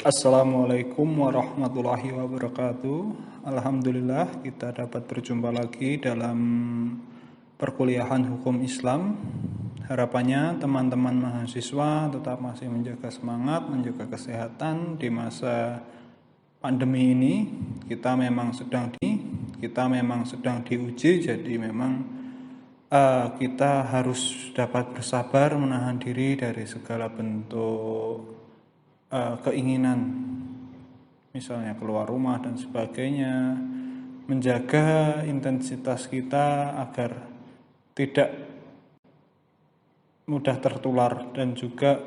Assalamualaikum warahmatullahi wabarakatuh. Alhamdulillah kita dapat berjumpa lagi dalam perkuliahan hukum Islam. Harapannya teman-teman mahasiswa tetap masih menjaga semangat, menjaga kesehatan di masa pandemi ini. Kita memang sedang diuji, jadi memang kita harus dapat bersabar menahan diri dari segala bentuk keinginan, misalnya keluar rumah dan sebagainya, menjaga intensitas kita agar tidak mudah tertular dan juga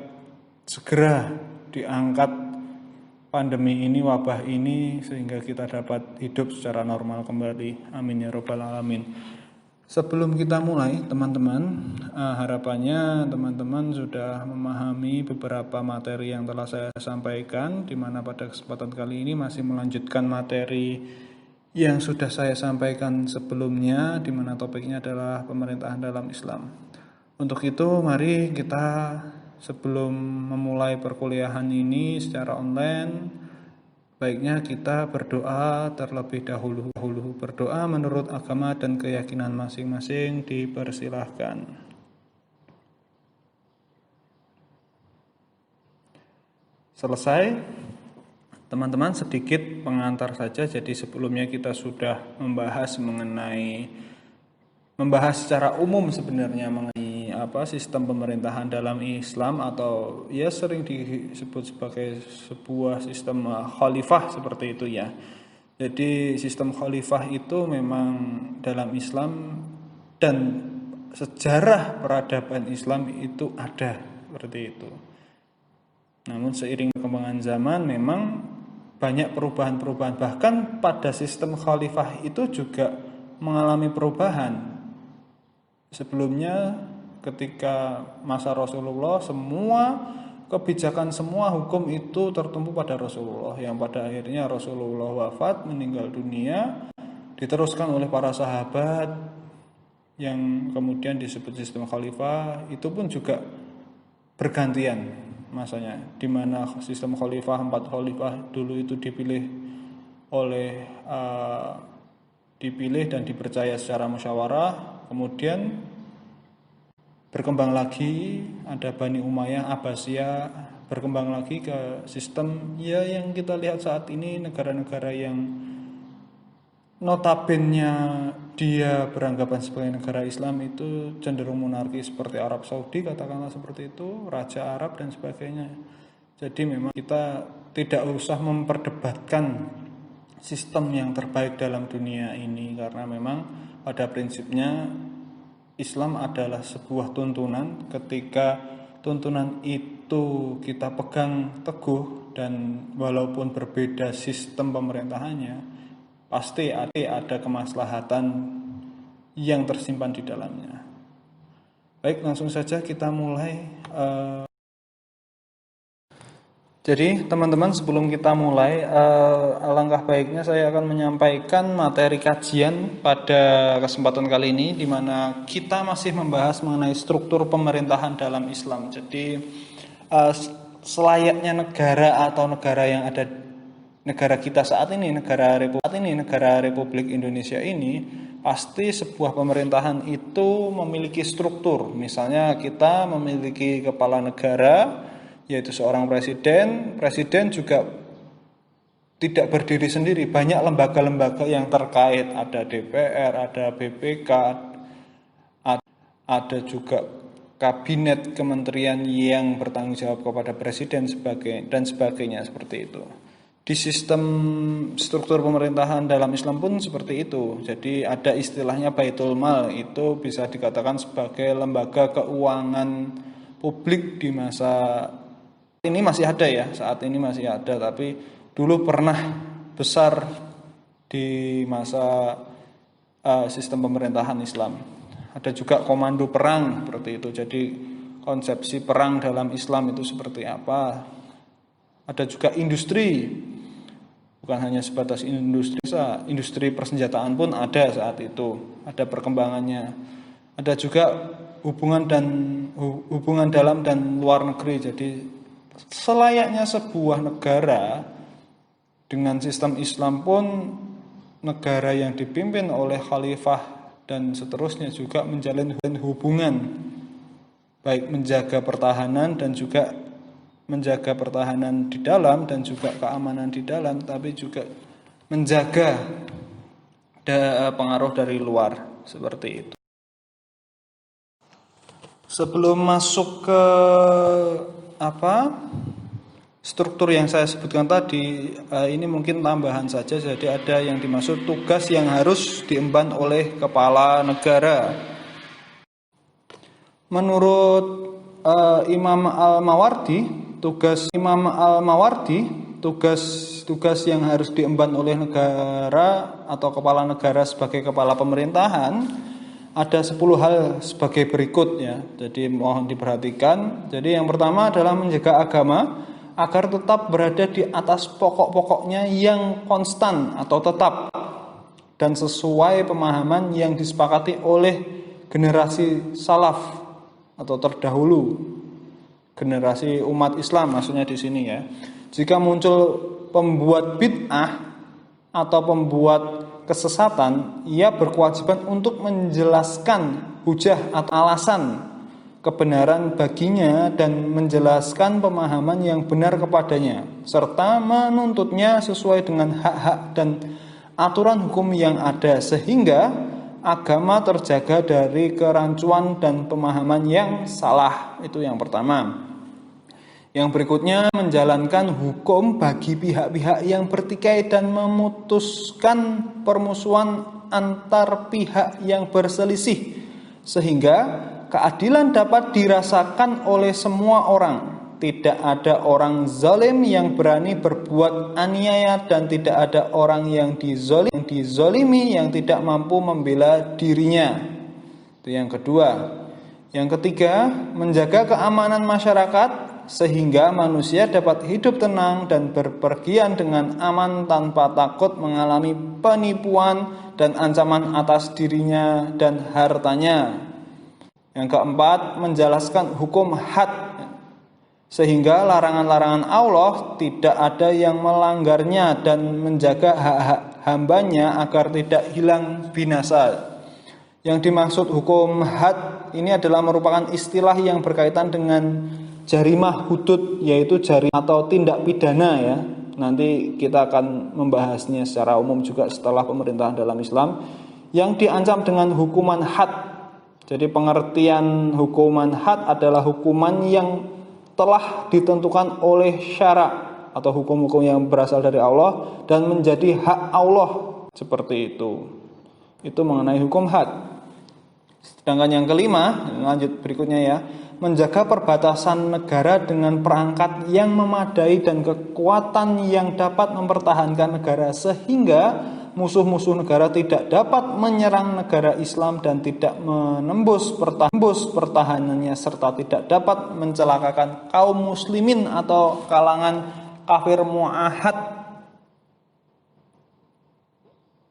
segera diangkat pandemi ini, wabah ini, sehingga kita dapat hidup secara normal kembali. Amin ya robbal alamin. Sebelum kita mulai, teman-teman, harapannya teman-teman sudah memahami beberapa materi yang telah saya sampaikan, di mana pada kesempatan kali ini masih melanjutkan materi yang sudah saya sampaikan sebelumnya, di mana topiknya adalah pemerintahan dalam Islam. Untuk itu, mari kita sebelum memulai perkuliahan ini secara online, baiknya kita berdoa terlebih dahulu. Berdoa menurut agama dan keyakinan masing-masing dipersilahkan. Selesai, teman-teman, sedikit pengantar saja. Jadi sebelumnya kita sudah membahas secara umum sebenarnya mengenai sistem pemerintahan dalam Islam, atau ya sering disebut sebagai sebuah sistem khalifah seperti itu ya. Jadi sistem khalifah itu memang dalam Islam dan sejarah peradaban Islam itu ada seperti itu. Namun seiring perkembangan zaman memang banyak perubahan-perubahan, bahkan pada sistem khalifah itu juga mengalami perubahan. Sebelumnya ketika masa Rasulullah, semua kebijakan, semua hukum itu tertumpu pada Rasulullah, yang pada akhirnya Rasulullah wafat, meninggal dunia, diteruskan oleh para sahabat yang kemudian disebut sistem khalifah. Itu pun juga bergantian masanya, di mana sistem khalifah, 4 khalifah dulu itu dipilih dan dipercaya secara musyawarah, kemudian berkembang lagi, ada Bani Umayyah, Abbasiyah, berkembang lagi ke sistem ya yang kita lihat saat ini, negara-negara yang notabene dia beranggapan sebagai negara Islam itu cenderung monarki, seperti Arab Saudi katakanlah seperti itu, Raja Arab dan sebagainya. Jadi memang kita tidak usah memperdebatkan sistem yang terbaik dalam dunia ini, karena memang pada prinsipnya Islam adalah sebuah tuntunan. Ketika tuntunan itu kita pegang teguh, dan walaupun berbeda sistem pemerintahannya, pasti ada kemaslahatan yang tersimpan di dalamnya. Baik, langsung saja kita mulai. Jadi teman-teman, sebelum kita mulai, alangkah baiknya saya akan menyampaikan materi kajian pada kesempatan kali ini, di mana kita masih membahas mengenai struktur pemerintahan dalam Islam. Jadi selayaknya negara atau negara yang ada, negara kita saat ini, negara Republik Indonesia ini, pasti sebuah pemerintahan itu memiliki struktur. Misalnya kita memiliki kepala negara, yaitu seorang presiden. Presiden juga tidak berdiri sendiri, banyak lembaga-lembaga yang terkait, ada DPR, ada BPK, ada juga kabinet kementerian yang bertanggung jawab kepada presiden dan sebagainya, seperti itu. Di sistem struktur pemerintahan dalam Islam pun seperti itu. Jadi ada istilahnya Baitul Mal, itu bisa dikatakan sebagai lembaga keuangan publik di masa ini masih ada ya, saat ini masih ada, tapi dulu pernah besar di masa sistem pemerintahan Islam. Ada juga komando perang seperti itu. Jadi konsepsi perang dalam Islam itu seperti apa. Ada juga industri, bukan hanya sebatas industri persenjataan pun ada saat itu, ada perkembangannya. Ada juga hubungan dalam dan luar negeri. Jadi selayaknya sebuah negara dengan sistem Islam pun, negara yang dipimpin oleh khalifah dan seterusnya juga menjalin hubungan, baik menjaga pertahanan dan juga menjaga pertahanan di dalam dan juga keamanan di dalam, tapi juga menjaga pengaruh dari luar, seperti itu. Sebelum masuk ke struktur yang saya sebutkan tadi, ini mungkin tambahan saja. Jadi ada yang dimaksud tugas yang harus diemban oleh kepala negara. Menurut Imam Al-Mawardi, tugas yang harus diemban oleh negara atau kepala negara sebagai kepala pemerintahan ada 10 hal sebagai berikut ya. Jadi mohon diperhatikan. Jadi yang pertama adalah menjaga agama agar tetap berada di atas pokok-pokoknya yang konstan atau tetap dan sesuai pemahaman yang disepakati oleh generasi salaf atau terdahulu, generasi umat Islam maksudnya di sini ya. Jika muncul pembuat bid'ah atau pembuat kesesatan, ia berkewajiban untuk menjelaskan hujah atau alasan kebenaran baginya dan menjelaskan pemahaman yang benar kepadanya, serta menuntutnya sesuai dengan hak-hak dan aturan hukum yang ada, sehingga agama terjaga dari kerancuan dan pemahaman yang salah. Itu yang pertama. Yang berikutnya, menjalankan hukum bagi pihak-pihak yang bertikai dan memutuskan permusuhan antar pihak yang berselisih, sehingga keadilan dapat dirasakan oleh semua orang. Tidak ada orang zalim yang berani berbuat aniaya dan tidak ada orang yang dizolimi yang tidak mampu membela dirinya. Itu yang kedua. Yang ketiga, menjaga keamanan masyarakat sehingga manusia dapat hidup tenang dan berpergian dengan aman tanpa takut mengalami penipuan dan ancaman atas dirinya dan hartanya. Yang keempat, menjelaskan hukum had sehingga larangan-larangan Allah tidak ada yang melanggarnya dan menjaga hak-hak hambanya agar tidak hilang binasa. Yang dimaksud hukum had ini adalah merupakan istilah yang berkaitan dengan jarimah hudud, yaitu jarimah atau tindak pidana ya. Nanti kita akan membahasnya secara umum juga setelah pemerintahan dalam Islam yang diancam dengan hukuman had. Jadi pengertian hukuman had adalah hukuman yang telah ditentukan oleh syara atau hukum-hukum yang berasal dari Allah dan menjadi hak Allah, seperti itu. Itu mengenai hukum had. Sedangkan yang kelima, lanjut berikutnya ya, menjaga perbatasan negara dengan perangkat yang memadai dan kekuatan yang dapat mempertahankan negara sehingga musuh-musuh negara tidak dapat menyerang negara Islam dan tidak menembus pertahanannya serta tidak dapat mencelakakan kaum muslimin atau kalangan kafir mu'ahad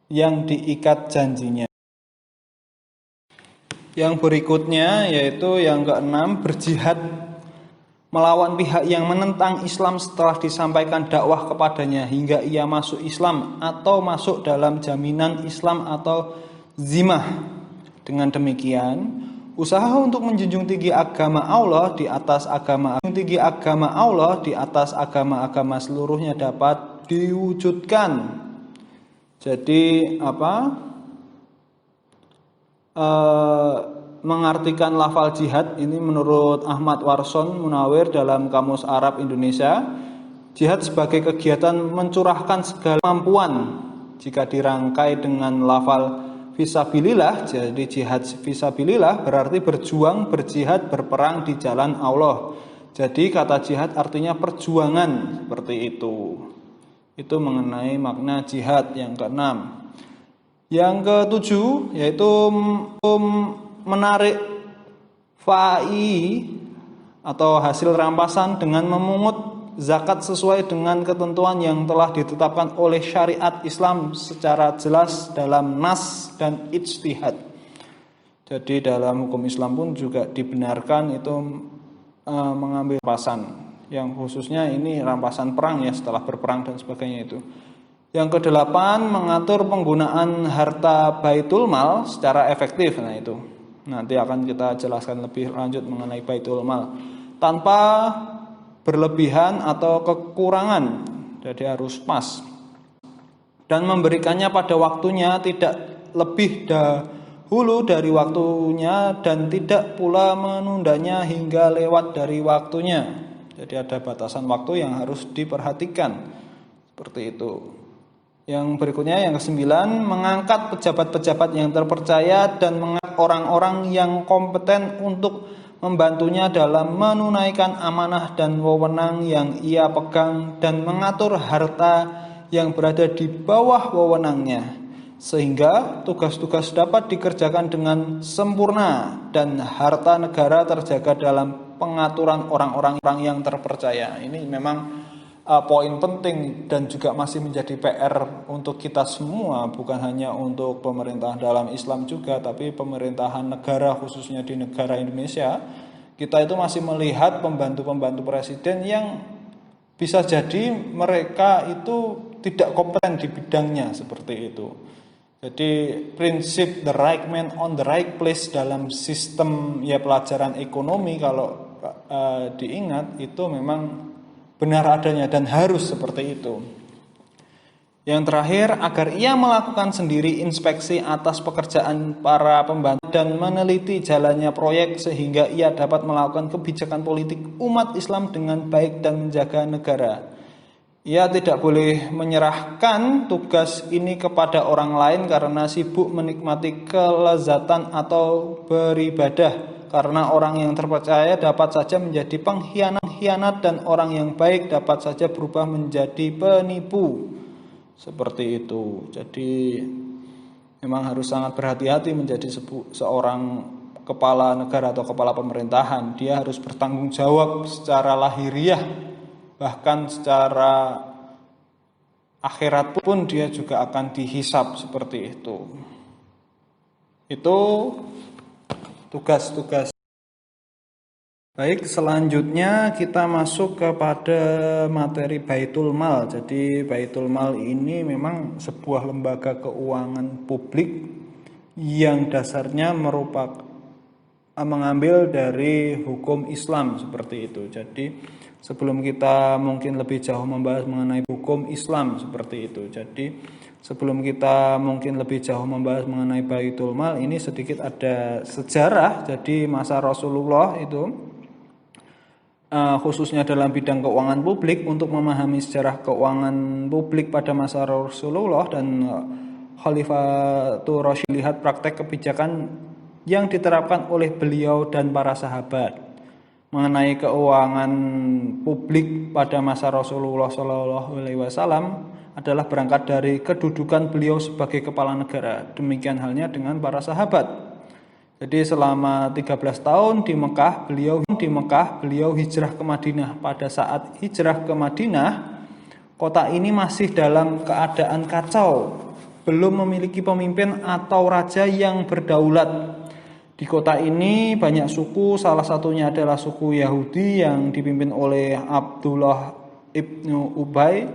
yang diikat janjinya. Yang berikutnya yaitu yang keenam, berjihad melawan pihak yang menentang Islam setelah disampaikan dakwah kepadanya hingga ia masuk Islam atau masuk dalam jaminan Islam atau zimah. Dengan demikian, usaha untuk menjunjung tinggi agama Allah di atas agama seluruhnya dapat diwujudkan. Jadi mengartikan lafal jihad ini menurut Ahmad Warson Munawir dalam Kamus Arab Indonesia, jihad sebagai kegiatan mencurahkan segala kemampuan. Jika dirangkai dengan lafal fisabilillah, jadi jihad fisabilillah berarti berjuang, berjihad, berperang di jalan Allah. Jadi kata jihad artinya perjuangan, seperti itu. Itu mengenai makna jihad yang keenam. Yang ketujuh yaitu menarik fai atau hasil rampasan dengan memungut zakat sesuai dengan ketentuan yang telah ditetapkan oleh syariat Islam secara jelas dalam nas dan ijtihad. Jadi dalam hukum Islam pun juga dibenarkan itu mengambil rampasan yang khususnya ini rampasan perang ya, setelah berperang dan sebagainya itu. Yang kedelapan, mengatur penggunaan harta Baitul Mal secara efektif. Nah itu nanti akan kita jelaskan lebih lanjut mengenai Baitul Mal, tanpa berlebihan atau kekurangan, jadi harus pas, dan memberikannya pada waktunya, tidak lebih dahulu dari waktunya dan tidak pula menundanya hingga lewat dari waktunya. Jadi ada batasan waktu yang harus diperhatikan, seperti itu. Yang berikutnya, yang kesembilan, mengangkat pejabat-pejabat yang terpercaya dan mengangkat orang-orang yang kompeten untuk membantunya dalam menunaikan amanah dan wewenang yang ia pegang, dan mengatur harta yang berada di bawah wewenangnya, sehingga tugas-tugas dapat dikerjakan dengan sempurna dan harta negara terjaga dalam pengaturan orang-orang yang terpercaya. Ini memang poin penting dan juga masih menjadi PR untuk kita semua, bukan hanya untuk pemerintahan dalam Islam juga, tapi pemerintahan negara, khususnya di negara Indonesia. Kita itu masih melihat pembantu-pembantu presiden yang bisa jadi mereka itu tidak kompeten di bidangnya, seperti itu. Jadi prinsip the right man on the right place dalam sistem ya pelajaran ekonomi, kalau diingat itu memang benar adanya dan harus seperti itu. Yang terakhir, agar ia melakukan sendiri inspeksi atas pekerjaan para pembantu dan meneliti jalannya proyek, sehingga ia dapat melakukan kebijakan politik umat Islam dengan baik dan menjaga negara. Ia tidak boleh menyerahkan tugas ini kepada orang lain karena sibuk menikmati kelezatan atau beribadah, karena orang yang terpercaya dapat saja menjadi pengkhianat dan orang yang baik dapat saja berubah menjadi penipu, seperti itu. Jadi memang harus sangat berhati-hati menjadi seorang kepala negara atau kepala pemerintahan. Dia harus bertanggung jawab secara lahiriah, bahkan secara akhirat pun dia juga akan dihisab, seperti itu. Itu tugas-tugas. Baik, selanjutnya kita masuk kepada materi Baitul Mal. Jadi Baitul Mal ini memang sebuah lembaga keuangan publik yang dasarnya merupakan mengambil dari hukum Islam, seperti itu. Jadi sebelum kita mungkin lebih jauh membahas mengenai hukum Islam, seperti itu. Jadi sebelum kita mungkin lebih jauh membahas mengenai Baitul Mal, ini sedikit ada sejarah. Jadi masa Rasulullah itu khususnya dalam bidang keuangan publik, untuk memahami sejarah keuangan publik pada masa Rasulullah dan Khalifatul Rasyid, lihat praktek kebijakan yang diterapkan oleh beliau dan para sahabat mengenai keuangan publik pada masa Rasulullah SAW adalah berangkat dari kedudukan beliau sebagai kepala negara. Demikian halnya dengan para sahabat. Jadi selama 13 tahun di Mekah, beliau hijrah ke Madinah. Pada saat hijrah ke Madinah, kota ini masih dalam keadaan kacau, belum memiliki pemimpin atau raja yang berdaulat. Di kota ini banyak suku, salah satunya adalah suku Yahudi yang dipimpin oleh Abdullah ibnu Ubay.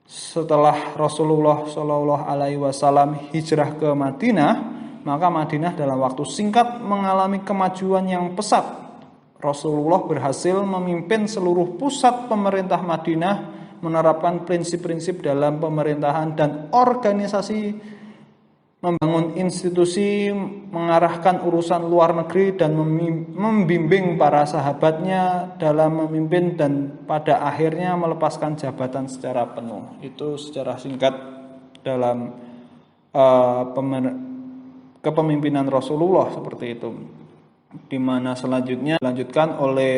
Setelah Rasulullah SAW hijrah ke Madinah, maka Madinah dalam waktu singkat mengalami kemajuan yang pesat. Rasulullah berhasil memimpin seluruh pusat pemerintah Madinah, menerapkan prinsip-prinsip dalam pemerintahan dan organisasi, membangun institusi, mengarahkan urusan luar negeri, dan membimbing para sahabatnya dalam memimpin, dan pada akhirnya melepaskan jabatan secara penuh. Itu secara singkat dalam kepemimpinan Rasulullah, seperti itu. Di mana selanjutnya dilanjutkan oleh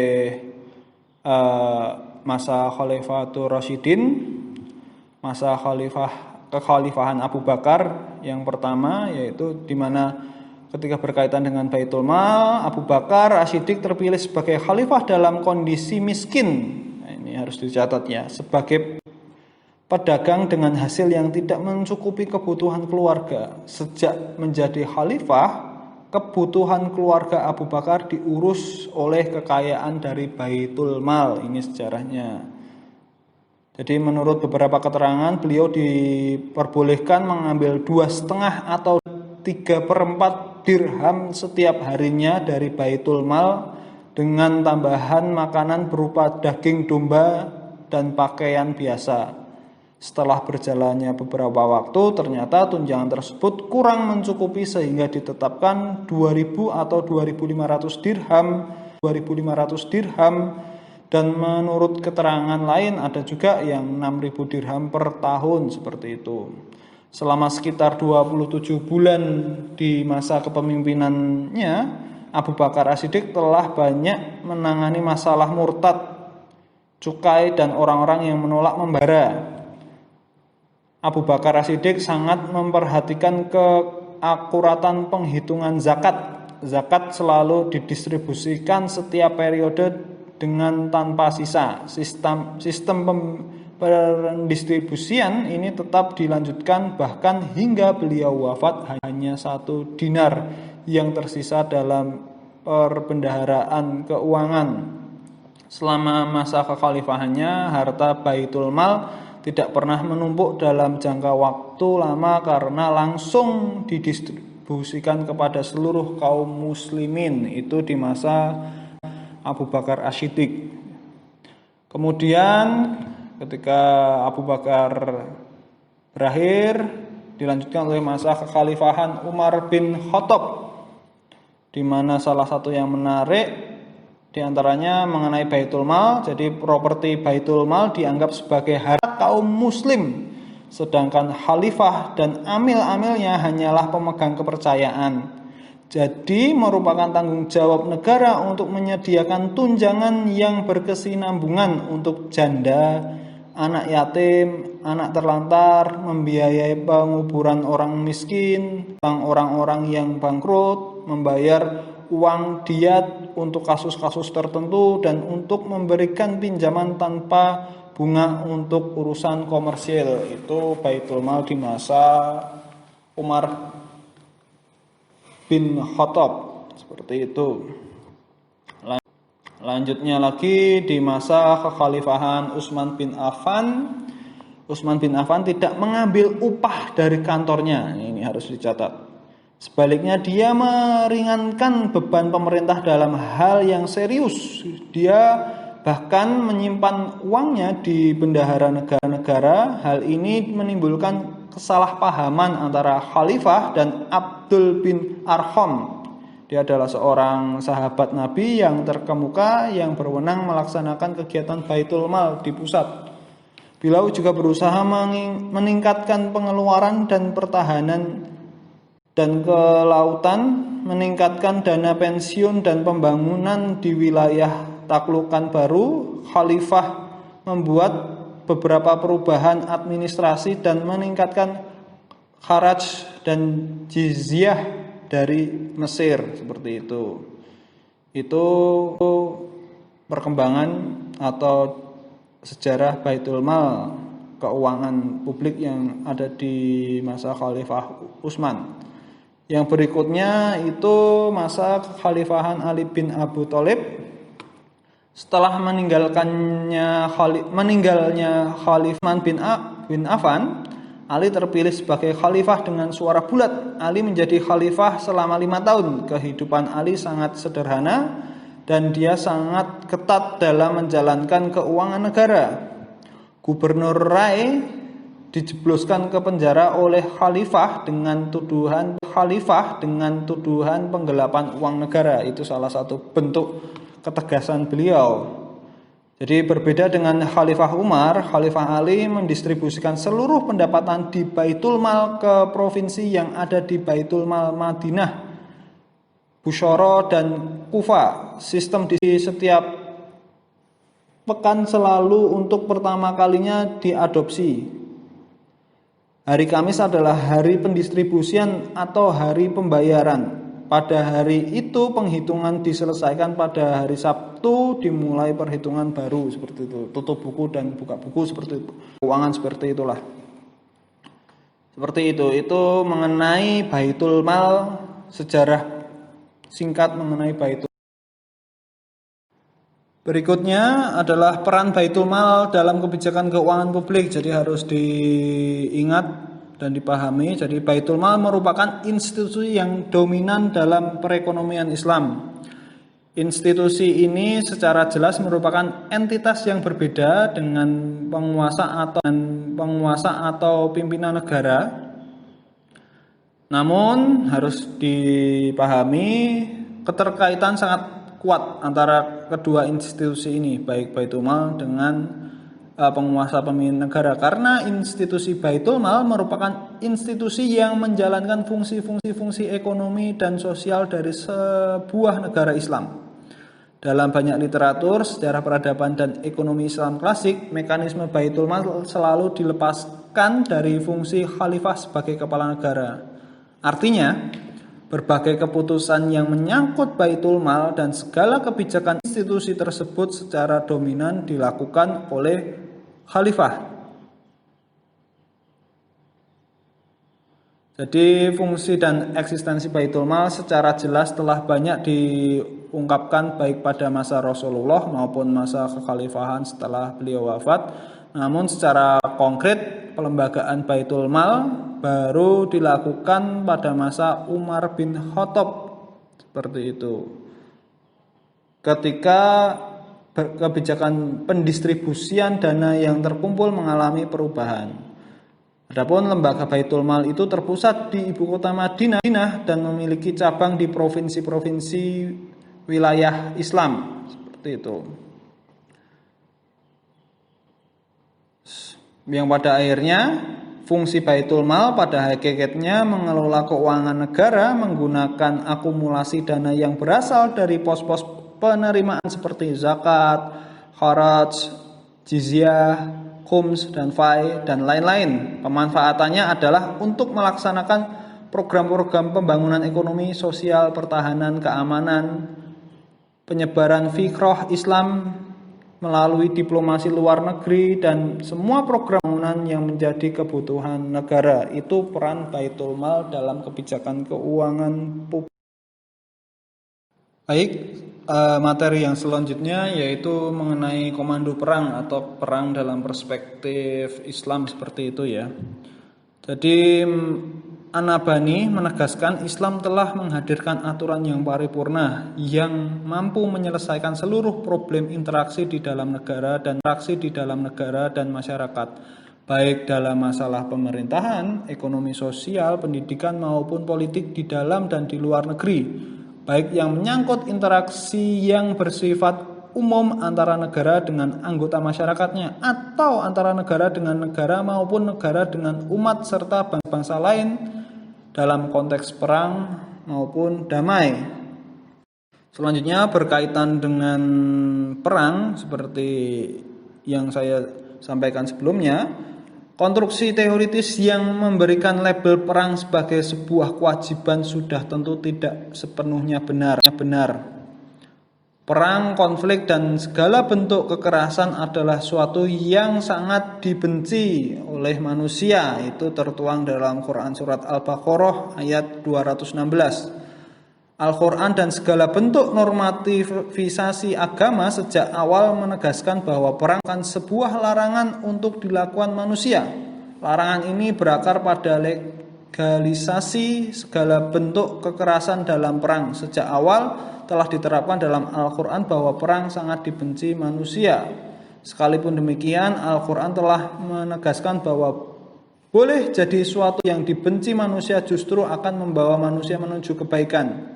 masa Khalifatul Rasyidin, masa kekhalifahan Abu Bakar yang pertama, yaitu di mana ketika berkaitan dengan Baitul Mal, Abu Bakar As-Siddiq terpilih sebagai khalifah dalam kondisi miskin. Nah, ini harus dicatat ya, sebagai pedagang dengan hasil yang tidak mencukupi kebutuhan keluarga. Sejak menjadi khalifah, kebutuhan keluarga Abu Bakar diurus oleh kekayaan dari Baitul Mal. Ini sejarahnya. Jadi menurut beberapa keterangan, beliau diperbolehkan mengambil 2,5 atau 3/4 dirham setiap harinya dari Baitul Mal dengan tambahan makanan berupa daging domba dan pakaian biasa. Setelah berjalannya beberapa waktu, ternyata tunjangan tersebut kurang mencukupi sehingga ditetapkan 2.000 atau 2.500 dirham, dan menurut keterangan lain ada juga yang 6.000 dirham per tahun, seperti itu. Selama sekitar 27 bulan di masa kepemimpinannya, Abu Bakar As-Siddiq telah banyak menangani masalah murtad, cukai, dan orang-orang yang menolak membara. Abu Bakar As-Siddiq sangat memperhatikan keakuratan penghitungan zakat. Zakat selalu didistribusikan setiap periode dengan tanpa sisa. Sistem pendistribusian ini tetap dilanjutkan bahkan hingga beliau wafat hanya 1 dinar yang tersisa dalam perbendaharaan keuangan. Selama masa kekhalifahannya, harta Baitul Mal tidak pernah menumpuk dalam jangka waktu lama karena langsung didistribusikan kepada seluruh kaum muslimin. Itu di masa Abu Bakar As-Siddiq. Kemudian ketika Abu Bakar berakhir, dilanjutkan oleh masa kekhalifahan Umar bin Khattab, di mana salah satu yang menarik diantaranya mengenai Baitul Mal. Jadi properti Baitul Mal dianggap sebagai harta kaum muslim, sedangkan khalifah dan amil-amilnya hanyalah pemegang kepercayaan. Jadi merupakan tanggung jawab negara untuk menyediakan tunjangan yang berkesinambungan untuk janda, anak yatim, anak terlantar, membiayai penguburan orang miskin, orang-orang yang bangkrut, membayar uang diat untuk kasus-kasus tertentu, dan untuk memberikan pinjaman tanpa bunga untuk urusan komersil. Itu Baitul Mal di masa Umar bin Khattab, seperti itu. Lanjutnya lagi di masa kekhalifahan Utsman bin Affan. Utsman bin Affan tidak mengambil upah dari kantornya. Ini harus dicatat. Sebaliknya dia meringankan beban pemerintah dalam hal yang serius. Dia bahkan menyimpan uangnya di bendahara negara-negara. Hal ini menimbulkan kesalahpahaman antara khalifah dan Abdul bin Arqam. Dia adalah seorang sahabat Nabi yang terkemuka yang berwenang melaksanakan kegiatan Baitul Mal di pusat. Beliau juga berusaha meningkatkan pengeluaran dan pertahanan dan kelautan, meningkatkan dana pensiun dan pembangunan di wilayah taklukan baru. Khalifah membuat beberapa perubahan administrasi dan meningkatkan kharaj dan jizyah dari Mesir, seperti itu. Itu perkembangan atau sejarah Baitul Mal, keuangan publik yang ada di masa Khalifah Utsman. Yang berikutnya itu masa kekhalifahan Ali bin Abi Thalib. Setelah meninggalnya Khalifah bin Affan, Ali terpilih sebagai khalifah dengan suara bulat. Ali menjadi khalifah selama 5 tahun. Kehidupan Ali sangat sederhana dan dia sangat ketat dalam menjalankan keuangan negara. Gubernur Rai dijebloskan ke penjara oleh khalifah dengan tuduhan penggelapan uang negara. Itu salah satu bentuk ketegasan beliau. Jadi berbeda dengan Khalifah Umar, Khalifah Ali mendistribusikan seluruh pendapatan di Baitul Mal ke provinsi yang ada di Baitul Mal Madinah, Bushara, dan Kufa. Sistem di setiap pekan selalu untuk pertama kalinya diadopsi. Hari Kamis adalah hari pendistribusian atau hari pembayaran. Pada hari itu penghitungan diselesaikan, pada hari Sabtu dimulai perhitungan baru, seperti itu. Tutup buku dan buka buku, seperti itu. Keuangan seperti itulah. Seperti itu mengenai Baitul Mal, sejarah singkat mengenai Baitul. Berikutnya adalah peran Baitul Mal dalam kebijakan keuangan publik. Jadi harus diingat dan dipahami. Jadi Baitul Mal merupakan institusi yang dominan dalam perekonomian Islam. Institusi ini secara jelas merupakan entitas yang berbeda dengan penguasa atau pimpinan negara. Namun harus dipahami keterkaitan sangat kuat antara kedua institusi ini, baik Baitul Mal dengan penguasa pemimpin negara, karena institusi Baitul Mal merupakan institusi yang menjalankan fungsi-fungsi ekonomi dan sosial dari sebuah negara Islam. Dalam banyak literatur, sejarah peradaban dan ekonomi Islam klasik, mekanisme Baitul Mal selalu dilepaskan dari fungsi khalifah sebagai kepala negara. Artinya, berbagai keputusan yang menyangkut Baitul Mal dan segala kebijakan institusi tersebut secara dominan dilakukan oleh khalifah. Jadi fungsi dan eksistensi Baitul Mal secara jelas telah banyak diungkapkan baik pada masa Rasulullah maupun masa kekhalifahan setelah beliau wafat. Namun secara konkret pelembagaan Baitul Mal baru dilakukan pada masa Umar bin Khattab, seperti itu. Ketika kebijakan pendistribusian dana yang terkumpul mengalami perubahan. Adapun lembaga Baitul Mal itu terpusat di ibu kota Madinah dan memiliki cabang di provinsi-provinsi wilayah Islam, seperti itu. Yang pada akhirnya fungsi Baitul Mal pada hakikatnya mengelola keuangan negara menggunakan akumulasi dana yang berasal dari pos-pos penerimaan seperti zakat, kharaj, jizyah, khums dan fai dan lain-lain. Pemanfaatannya adalah untuk melaksanakan program-program pembangunan ekonomi, sosial, pertahanan, keamanan, penyebaran fikrah Islam melalui diplomasi luar negeri dan semua program pembangunan yang menjadi kebutuhan negara. Itu peran Baitul Mal dalam kebijakan keuangan publik. Baik, materi yang selanjutnya yaitu mengenai komando perang atau perang dalam perspektif Islam, seperti itu ya. Jadi An-Nabhani menegaskan Islam telah menghadirkan aturan yang paripurna yang mampu menyelesaikan seluruh problem interaksi di dalam negara dan masyarakat, baik dalam masalah pemerintahan, ekonomi sosial, pendidikan maupun politik di dalam dan di luar negeri, baik yang menyangkut interaksi yang bersifat umum antara negara dengan anggota masyarakatnya atau antara negara dengan negara maupun negara dengan umat serta bangsa lain dalam konteks perang maupun damai. Selanjutnya berkaitan dengan perang seperti yang saya sampaikan sebelumnya, konstruksi teoritis yang memberikan label perang sebagai sebuah kewajiban sudah tentu tidak sepenuhnya benar. Perang, konflik, dan segala bentuk kekerasan adalah suatu yang sangat dibenci oleh manusia. Itu tertuang dalam Quran Surat Al-Baqarah ayat 216. Al-Quran dan segala bentuk normativisasi agama sejak awal menegaskan bahwa perang kan sebuah larangan untuk dilakukan manusia. Larangan ini berakar pada legalisasi segala bentuk kekerasan dalam perang. Sejak awal telah diterapkan dalam Al-Quran bahwa perang sangat dibenci manusia. Sekalipun demikian, Al-Quran telah menegaskan bahwa boleh jadi suatu yang dibenci manusia justru akan membawa manusia menuju kebaikan.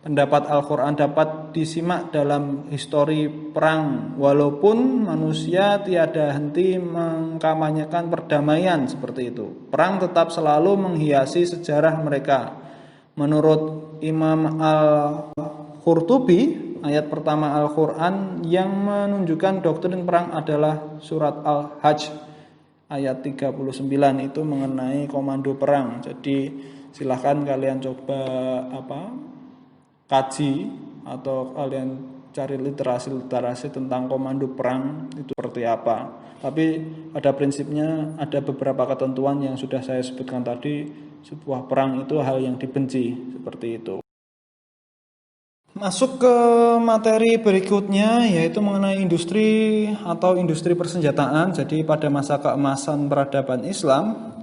Pendapat Al-Quran dapat disimak dalam histori perang, walaupun manusia tiada henti mengkampanyekan perdamaian seperti itu. Perang tetap selalu menghiasi sejarah mereka. Menurut Imam Al-Qurtubi, ayat pertama Al-Quran yang menunjukkan doktrin perang adalah surat Al-Hajj ayat 39, itu mengenai komando perang. Jadi silahkan kalian coba kaji atau kalian cari literasi tentang komando perang itu seperti apa. Tapi pada prinsipnya ada beberapa ketentuan yang sudah saya sebutkan tadi. Sebuah perang itu hal yang dibenci, seperti itu. Masuk ke materi berikutnya yaitu mengenai industri atau industri persenjataan. Jadi pada masa keemasan peradaban Islam,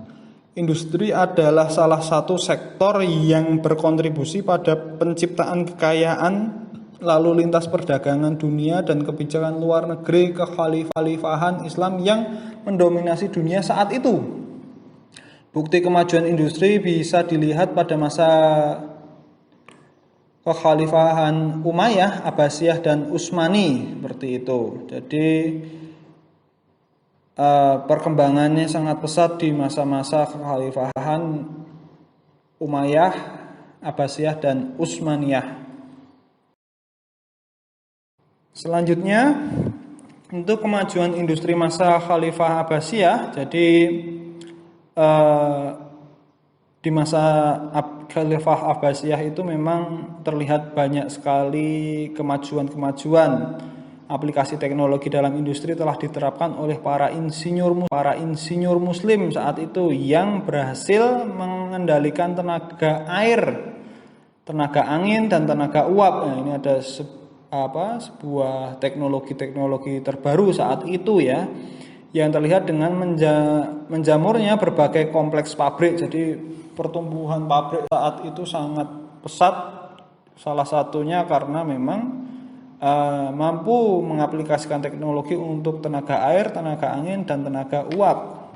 industri adalah salah satu sektor yang berkontribusi pada penciptaan kekayaan, lalu lintas perdagangan dunia dan kebijakan luar negeri kekhalifahan Islam yang mendominasi dunia saat itu. Bukti kemajuan industri bisa dilihat pada masa kekhalifahan Umayyah, Abbasiyah dan Utsmani seperti itu. Jadi perkembangannya sangat pesat di masa-masa kekhalifahan Umayyah, Abbasiyah dan Utsmaniyah. Selanjutnya untuk kemajuan industri masa Khalifah Abbasiyah, jadi di masa Khalifah Abbasiyah itu memang terlihat banyak sekali kemajuan-kemajuan. Aplikasi teknologi dalam industri telah diterapkan oleh para insinyur muslim saat itu yang berhasil mengendalikan tenaga air, tenaga angin dan tenaga uap. Nah, ini ada sebuah teknologi-teknologi terbaru saat itu ya, yang terlihat dengan menjamurnya berbagai kompleks pabrik. Jadi pertumbuhan pabrik saat itu sangat pesat, salah satunya karena memang mampu mengaplikasikan teknologi untuk tenaga air, tenaga angin, dan tenaga uap.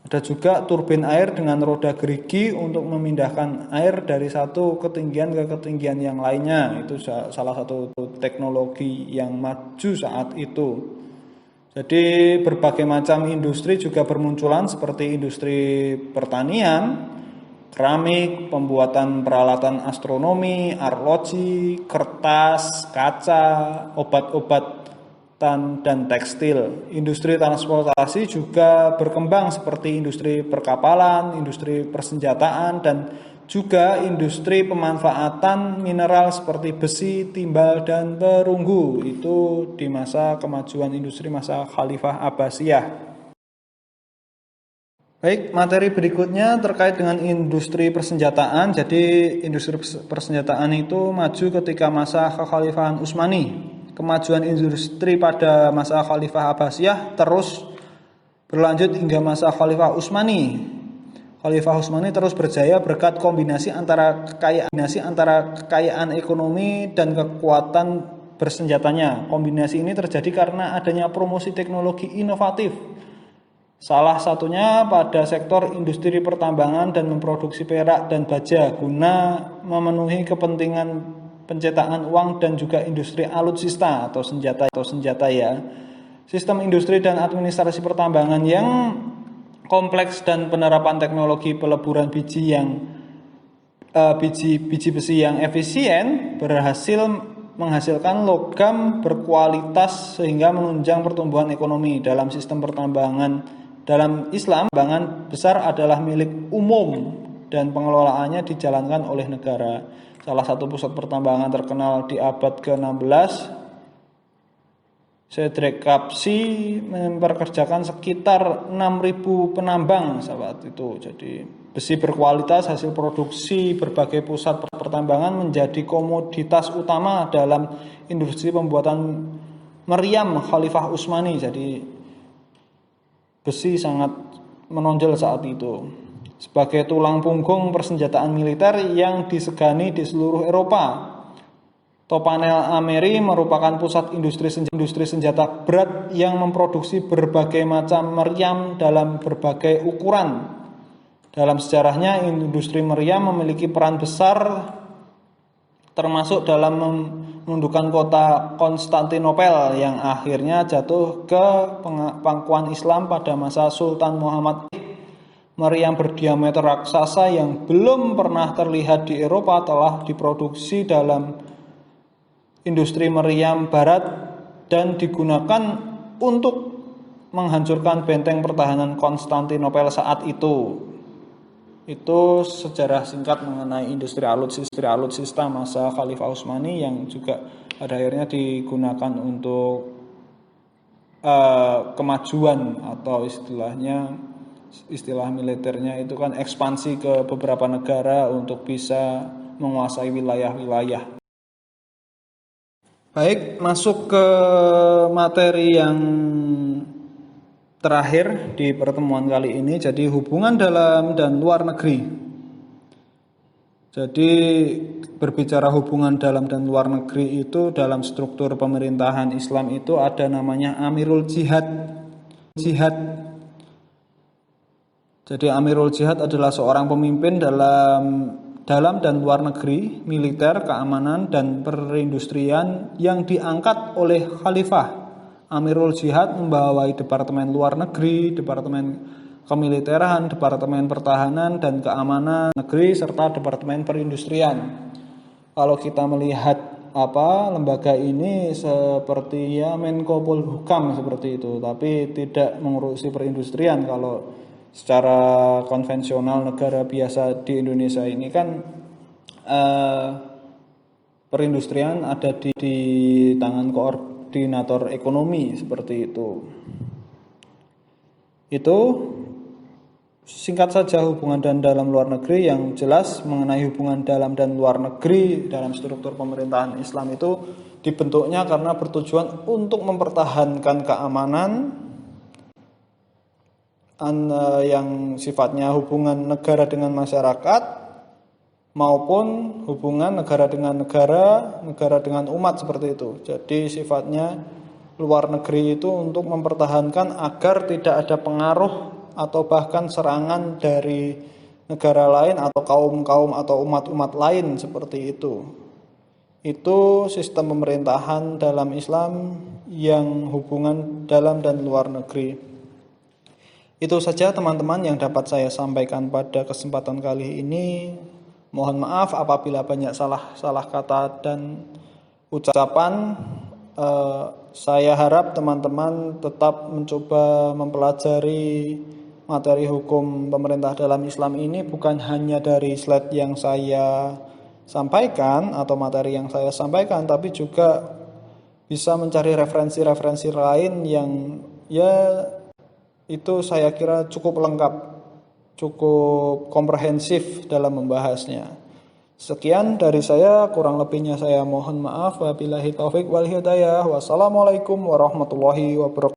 Ada juga turbin air dengan roda gerigi untuk memindahkan air dari satu ketinggian ke ketinggian yang lainnya. Itu salah satu teknologi yang maju saat itu. Jadi berbagai macam industri juga bermunculan seperti industri pertanian, keramik, pembuatan peralatan astronomi, arloji, kertas, kaca, obat-obatan dan tekstil. Industri transportasi juga berkembang seperti industri perkapalan, industri persenjataan dan juga industri pemanfaatan mineral seperti besi, timbal, dan perunggu. Itu di masa kemajuan industri masa Khalifah Abbasiyah. Baik, materi berikutnya terkait dengan industri persenjataan. Jadi industri persenjataan itu maju ketika masa kekhalifahan Utsmani. Kemajuan industri pada masa Khalifah Abbasiyah terus berlanjut hingga masa Khalifah Utsmani. Khalifah Utsmani terus berjaya berkat kombinasi antara kekayaan ekonomi dan kekuatan bersenjatanya. Kombinasi ini terjadi karena adanya promosi teknologi inovatif. Salah satunya pada sektor industri pertambangan dan memproduksi perak dan baja guna memenuhi kepentingan pencetakan uang dan juga industri alutsista atau senjata ya. Sistem industri dan administrasi pertambangan yang kompleks dan penerapan teknologi peleburan biji besi yang efisien berhasil menghasilkan logam berkualitas sehingga menunjang pertumbuhan ekonomi. Dalam sistem pertambangan dalam Islam, pertambangan besar adalah milik umum dan pengelolaannya dijalankan oleh negara. Salah satu pusat pertambangan terkenal di abad ke-16, Sedrek Kapsi, memperkerjakan sekitar 6.000 penambang saat itu. Jadi besi berkualitas hasil produksi berbagai pusat pertambangan menjadi komoditas utama dalam industri pembuatan meriam Khalifah Utsmani. Jadi besi sangat menonjol saat itu sebagai tulang punggung persenjataan militer yang disegani di seluruh Eropa. Topanel Ameri merupakan pusat industri senjata berat yang memproduksi berbagai macam meriam dalam berbagai ukuran. Dalam sejarahnya, industri meriam memiliki peran besar termasuk dalam menundukkan kota Konstantinopel yang akhirnya jatuh ke pangkuan Islam pada masa Sultan Muhammad. Meriam berdiameter raksasa yang belum pernah terlihat di Eropa telah diproduksi dalam industri meriam barat dan digunakan untuk menghancurkan benteng pertahanan Konstantinopel saat itu. Itu sejarah singkat mengenai industri alutsista masa Khalifah Utsmani yang juga pada akhirnya digunakan untuk kemajuan atau istilah militernya itu kan ekspansi ke beberapa negara untuk bisa menguasai wilayah-wilayah. Baik, masuk ke materi yang terakhir di pertemuan kali ini, jadi hubungan dalam dan luar negeri. Jadi berbicara hubungan dalam dan luar negeri itu dalam struktur pemerintahan Islam itu ada namanya Amirul Jihad. Jadi Amirul Jihad adalah seorang pemimpin dalam dan luar negeri, militer, keamanan, dan perindustrian yang diangkat oleh khalifah. Amirul Jihad membawai Departemen Luar Negeri, Departemen Kemiliteran, Departemen Pertahanan dan Keamanan Negeri, serta Departemen Perindustrian. Kalau kita melihat lembaga ini seperti ya Menko Polhukam seperti itu, tapi tidak mengurusi perindustrian. Kalau secara konvensional negara biasa di Indonesia ini kan perindustrian ada di tangan koordinator ekonomi seperti itu. Itu singkat saja hubungan dalam luar negeri. Yang jelas mengenai hubungan dalam dan luar negeri dalam struktur pemerintahan Islam itu dibentuknya karena bertujuan untuk mempertahankan keamanan yang sifatnya hubungan negara dengan masyarakat maupun hubungan negara dengan negara, negara dengan umat seperti itu. Jadi sifatnya luar negeri itu untuk mempertahankan agar tidak ada pengaruh atau bahkan serangan dari negara lain atau kaum-kaum atau umat-umat lain seperti itu. Itu sistem pemerintahan dalam Islam yang hubungan dalam dan luar negeri. Itu saja teman-teman yang dapat saya sampaikan pada kesempatan kali ini. Mohon maaf apabila banyak salah kata dan ucapan. Saya harap teman-teman tetap mencoba mempelajari materi hukum pemerintah dalam Islam ini bukan hanya dari slide yang saya sampaikan atau materi yang saya sampaikan, tapi juga bisa mencari referensi-referensi lain yang ya itu saya kira cukup lengkap, cukup komprehensif dalam membahasnya. Sekian dari saya, kurang lebihnya saya mohon maaf. Wabillahi taufik wal hidayah. Wassalamualaikum warahmatullahi wabarakatuh.